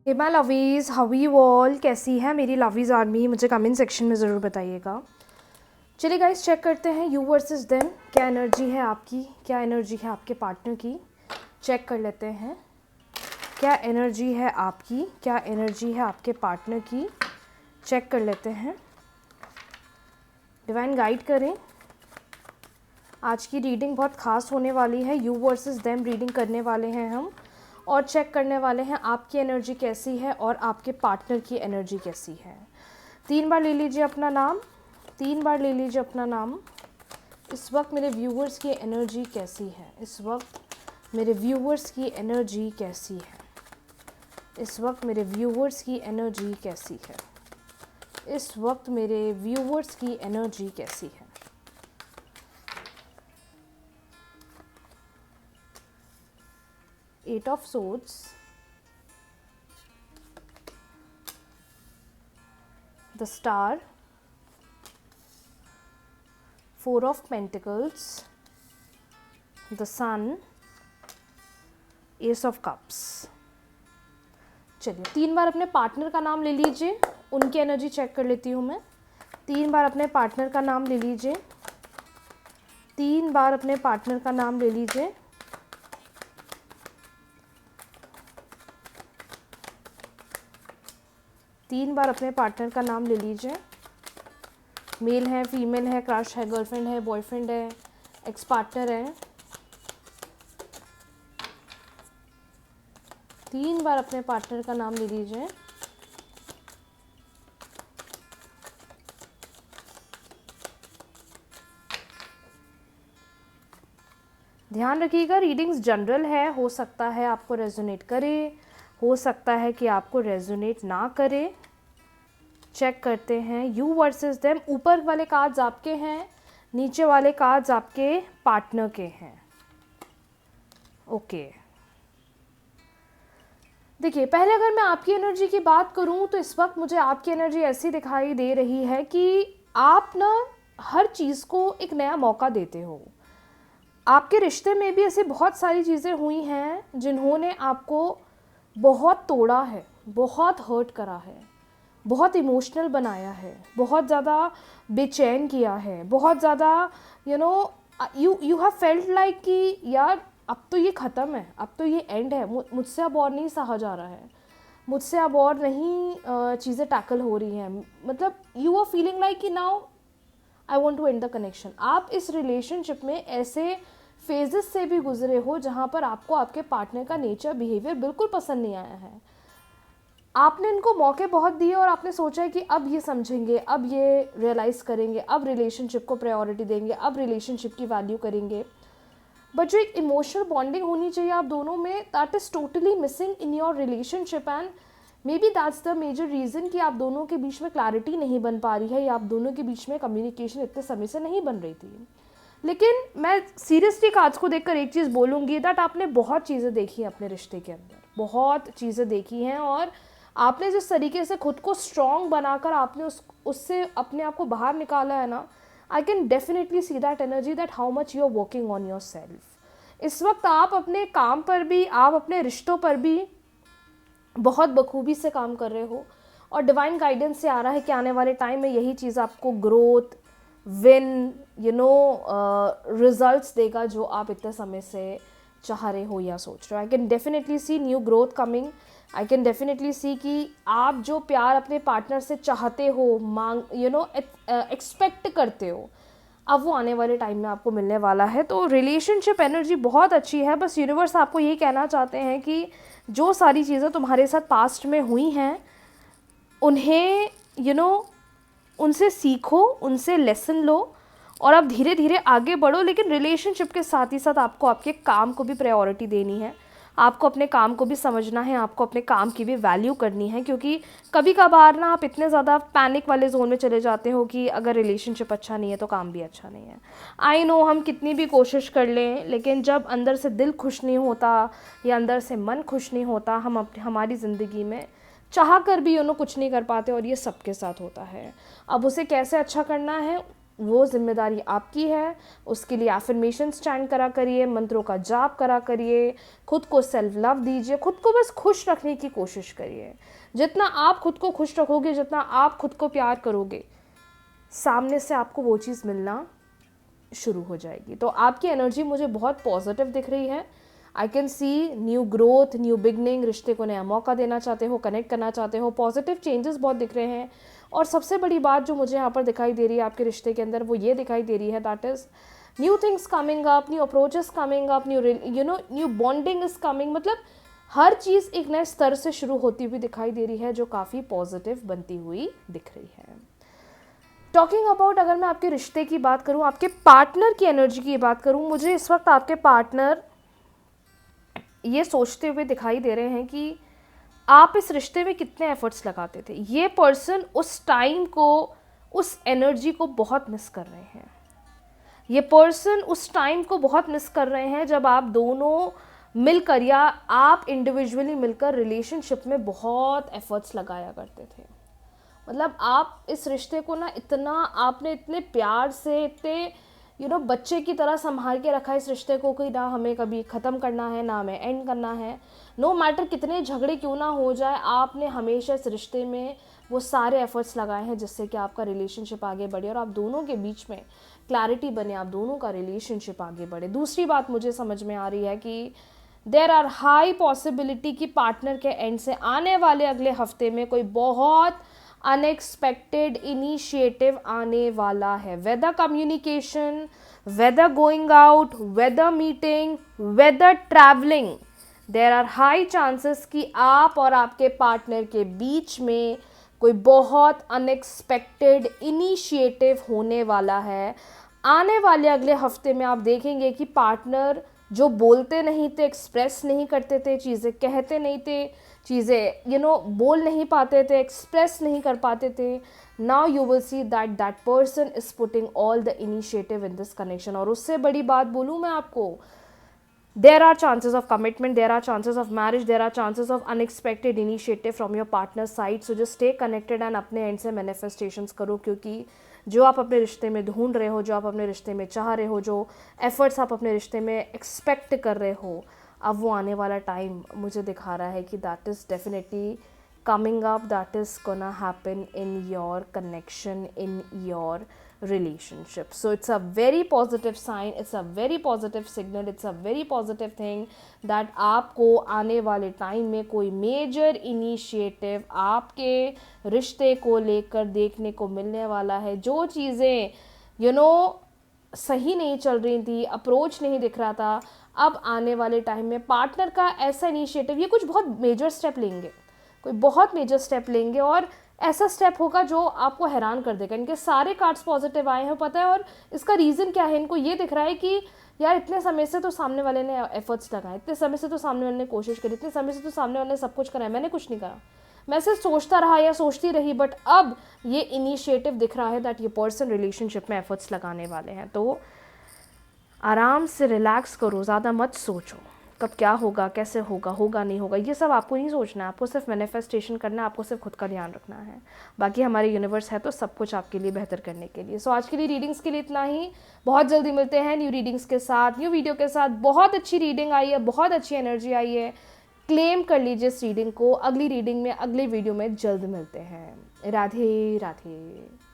Hey my lovies, how you all, कैसी है मेरी लवीज़ आर्मी? मुझे कमेंट सेक्शन में ज़रूर बताइएगा। चलिए गाइस, चेक करते हैं यू वर्सेस देम। क्या एनर्जी है आपकी, क्या एनर्जी है आपके पार्टनर की, चेक कर लेते हैं। क्या एनर्जी है आपकी, क्या एनर्जी है आपके पार्टनर की, चेक कर लेते हैं। डिवाइन गाइड करें। आज की रीडिंग बहुत ख़ास होने वाली है। यू वर्सेस देम रीडिंग करने वाले हैं हम, और चेक करने वाले हैं आपकी एनर्जी कैसी है और आपके पार्टनर की एनर्जी कैसी है। 3 बार ले लीजिए अपना नाम, 3 बार ले लीजिए अपना नाम। इस वक्त मेरे व्यूवर्स की एनर्जी कैसी है, इस वक्त मेरे व्यूवर्स की एनर्जी कैसी है, इस वक्त मेरे व्यूवर्स की एनर्जी कैसी है, इस वक्त मेरे व्यूवर्स की एनर्जी कैसी है। Eight of Swords, the Star, 4 of Pentacles, the Sun, Ace of Cups। चलिए 3 बार अपने पार्टनर का नाम ले लीजिए, उनकी एनर्जी चेक कर लेती हूँ मैं। 3 बार अपने पार्टनर का नाम ले लीजिए, 3 बार अपने पार्टनर का नाम ले लीजिए। तीन बार अपने पार्टनर का नाम ले लीजिए। मेल है, फीमेल है, क्रश है, गर्लफ्रेंड है, बॉयफ्रेंड है, एक्स पार्टनर है। 3 बार अपने पार्टनर का नाम ले लीजिए। ध्यान रखिएगा, रीडिंग्स जनरल है, हो सकता है आपको रेजोनेट करे, हो सकता है कि आपको रेजोनेट ना करे। चेक करते हैं यू वर्सेस देम। ऊपर वाले कार्ड्स आपके हैं, नीचे वाले कार्ड्स आपके पार्टनर के हैं। ओके, देखिए, पहले अगर मैं आपकी एनर्जी की बात करूं तो इस वक्त मुझे आपकी एनर्जी ऐसी दिखाई दे रही है कि आप ना हर चीज़ को एक नया मौका देते हो। आपके रिश्ते में भी ऐसे बहुत सारी चीज़ें हुई हैं जिन्होंने आपको बहुत तोड़ा है, बहुत हर्ट करा है, बहुत इमोशनल बनाया है, बहुत ज़्यादा बेचैन किया है, बहुत ज़्यादा यू हैव फेल्ट लाइक कि यार अब तो ये ख़त्म है, अब तो ये एंड है, मुझसे अब और नहीं सहा जा रहा है, मुझसे अब और नहीं चीज़ें टैकल हो रही हैं। मतलब यू आर फीलिंग लाइक कि now I want to end the connection. आप इस रिलेशनशिप में ऐसे फेजेस से भी गुजरे हो जहाँ पर आपको आपके पार्टनर का नेचर, बिहेवियर बिल्कुल पसंद नहीं आया है। आपने इनको मौके बहुत दिए और आपने सोचा है कि अब ये समझेंगे, अब ये रियलाइज़ करेंगे, अब रिलेशनशिप को प्रायोरिटी देंगे, अब रिलेशनशिप की वैल्यू करेंगे। बट जो एक इमोशनल बॉन्डिंग होनी चाहिए आप दोनों में, that is totally missing in your relationship. And maybe that's the major reason कि आप दोनों के बीच में क्लैरिटी नहीं बन पा रही है, या आप दोनों के बीच में कम्युनिकेशन इतने समय से नहीं बन रही थी। लेकिन मैं सीरियसली कार्ड्स को देखकर एक चीज़ बोलूँगी, दैट आपने बहुत चीज़ें देखी हैं अपने रिश्ते के अंदर, बहुत चीज़ें देखी हैं, और आपने जिस तरीके से खुद को स्ट्रॉन्ग बनाकर आपने उससे अपने आप को बाहर निकाला है ना, I can definitely see that energy, that how much you are working on yourself. इस वक्त आप अपने काम पर भी, आप अपने रिश्तों पर भी बहुत बखूबी से काम कर रहे हो, और डिवाइन गाइडेंस से आ रहा है कि आने वाले टाइम में यही चीज़ आपको ग्रोथ, विन, रिजल्ट्स देगा जो आप इतने समय से चाह रहे हो या सोच रहे हो। I can definitely see new growth coming. I can definitely see कि आप जो प्यार अपने पार्टनर से चाहते हो, मांग एक्सपेक्ट करते हो, अब वो आने वाले टाइम में आपको मिलने वाला है। तो रिलेशनशिप एनर्जी बहुत अच्छी है। बस यूनिवर्स आपको यही कहना चाहते हैं कि जो सारी चीज़ें तुम्हारे साथ पास्ट में हुई हैं, उन्हें उनसे सीखो, उनसे लेसन लो, और अब धीरे धीरे आगे बढ़ो। लेकिन रिलेशनशिप के साथ ही साथ आपको आपके काम को भी प्रायोरिटी देनी है, आपको अपने काम को भी समझना है, आपको अपने काम की भी वैल्यू करनी है। क्योंकि कभी कभार ना आप इतने ज़्यादा पैनिक वाले जोन में चले जाते हो कि अगर रिलेशनशिप अच्छा नहीं है तो काम भी अच्छा नहीं है। आई नो हम कितनी भी कोशिश कर लें, लेकिन जब अंदर से दिल खुश नहीं होता या अंदर से मन खुश नहीं होता, हम हमारी ज़िंदगी में चाह कर भी कुछ नहीं कर पाते, और ये सबके साथ होता है। अब उसे कैसे अच्छा करना है, वो जिम्मेदारी आपकी है। उसके लिए एफर्मेशन स्टैंड करा करिए, मंत्रों का जाप करा करिए, खुद को सेल्फ लव दीजिए, खुद को बस खुश रखने की कोशिश करिए। जितना आप खुद को खुश रखोगे, जितना आप खुद को प्यार करोगे, सामने से आपको वो चीज़ मिलना शुरू हो जाएगी। तो आपकी एनर्जी मुझे बहुत पॉजिटिव दिख रही है। I can see new growth, new beginning, रिश्ते को नया मौका देना चाहते हो, कनेक्ट करना चाहते हो, पॉजिटिव चेंजेस बहुत दिख रहे हैं। और सबसे बड़ी बात जो मुझे यहाँ पर दिखाई दे रही है आपके रिश्ते के अंदर, वो ये दिखाई दे रही है, that is new things coming up, new approaches coming up, new bonding is coming. मतलब हर चीज़ एक नए स्तर से शुरू होती हुई दिखाई दे रही है, जो काफ़ी पॉजिटिव बनती हुई दिख रही है। टॉकिंग अबाउट, अगर मैं आपके रिश्ते की बात करूं, आपके पार्टनर की एनर्जी की बात करूं, मुझे इस वक्त आपके पार्टनर ये सोचते हुए दिखाई दे रहे हैं कि आप इस रिश्ते में कितने एफर्ट्स लगाते थे। ये पर्सन उस टाइम को, उस एनर्जी को बहुत मिस कर रहे हैं। ये पर्सन उस टाइम को बहुत मिस कर रहे हैं जब आप दोनों मिलकर या आप इंडिविजुअली मिलकर रिलेशनशिप में बहुत एफर्ट्स लगाया करते थे। मतलब आप इस रिश्ते को ना इतना, आपने इतने प्यार से, इतने बच्चे की तरह संभाल के रखा इस रिश्ते को कि ना हमें कभी ख़त्म करना है, ना हमें एंड करना है। नो मैटर कितने झगड़े क्यों ना हो जाए, आपने हमेशा इस रिश्ते में वो सारे एफर्ट्स लगाए हैं जिससे कि आपका रिलेशनशिप आगे बढ़े और आप दोनों के बीच में क्लैरिटी बने, आप दोनों का रिलेशनशिप आगे बढ़े। दूसरी बात मुझे समझ में आ रही है कि देयर आर हाई पॉसिबिलिटी कि पार्टनर के एंड से आने वाले अगले हफ्ते में कोई बहुत अनएक्सपेक्टेड इनिशिएटिव आने वाला है। Whether communication, whether going out, whether meeting, whether travelling, there are high chances कि आप और आपके पार्टनर के बीच में कोई बहुत अनएक्सपेक्टेड इनिशिएटिव होने वाला है। आने वाले अगले हफ्ते में आप देखेंगे कि पार्टनर जो बोलते नहीं थे, एक्सप्रेस नहीं करते थे, चीज़ें कहते नहीं थे, चीज़ें बोल नहीं पाते थे, एक्सप्रेस नहीं कर पाते थे, now you will see that that person is putting all the initiative in this connection. और उससे बड़ी बात बोलूँ मैं आपको, there are chances of commitment, there are chances of marriage, there are chances of unexpected initiative from your partner's side. So just stay connected and अपने end से manifestations करो, क्योंकि जो आप अपने रिश्ते में ढूंढ रहे हो, जो आप अपने रिश्ते में चाह रहे हो, जो efforts आप अपने रिश्ते में expect कर रहे हो, अब वो आने वाला टाइम मुझे दिखा रहा है कि that is definitely coming up, that is gonna happen in your connection, in your relationship. So it's a very positive sign, it's a very positive signal, it's a very positive thing that आपको आने वाले time में कोई major initiative आपके रिश्ते को लेकर देखने को मिलने वाला है। जो चीज़ें सही नहीं चल रही थी, अप्रोच नहीं दिख रहा था, अब आने वाले टाइम में पार्टनर का ऐसा इनिशिएटिव, ये कुछ बहुत मेजर स्टेप लेंगे, कोई बहुत मेजर स्टेप लेंगे और ऐसा स्टेप होगा जो आपको हैरान कर देगा। इनके सारे कार्ड्स पॉजिटिव आए हैं, पता है। और इसका रीज़न क्या है, इनको ये दिख रहा है कि यार इतने समय से तो सामने वाले ने एफर्ट्स लगाए, इतने समय से तो सामने वाले ने कोशिश करी, इतने समय से तो सामने वाले ने सब कुछ करा, मैंने कुछ नहीं करा, मैं सिर्फ सोचता रहा या सोचती रही। बट अब ये इनिशिएटिव दिख रहा है दैट ये पर्सन रिलेशनशिप में एफर्ट्स लगाने वाले हैं। तो आराम से रिलैक्स करो, ज़्यादा मत सोचो कब क्या होगा, कैसे होगा, होगा नहीं होगा, ये सब आपको नहीं सोचना है। आपको सिर्फ मैनिफेस्टेशन करना है, आपको सिर्फ खुद का ध्यान रखना है। बाकी हमारे यूनिवर्स है तो सब कुछ आपके लिए बेहतर करने के लिए। सो आज के लिए रीडिंग्स के लिए इतना ही। बहुत जल्दी मिलते हैं न्यू रीडिंग्स के साथ, न्यू वीडियो के साथ। बहुत अच्छी रीडिंग आई है, बहुत अच्छी एनर्जी आई है, क्लेम कर लीजिए इस रीडिंग को। अगली रीडिंग में, अगले वीडियो में जल्द मिलते हैं। राधे राधे।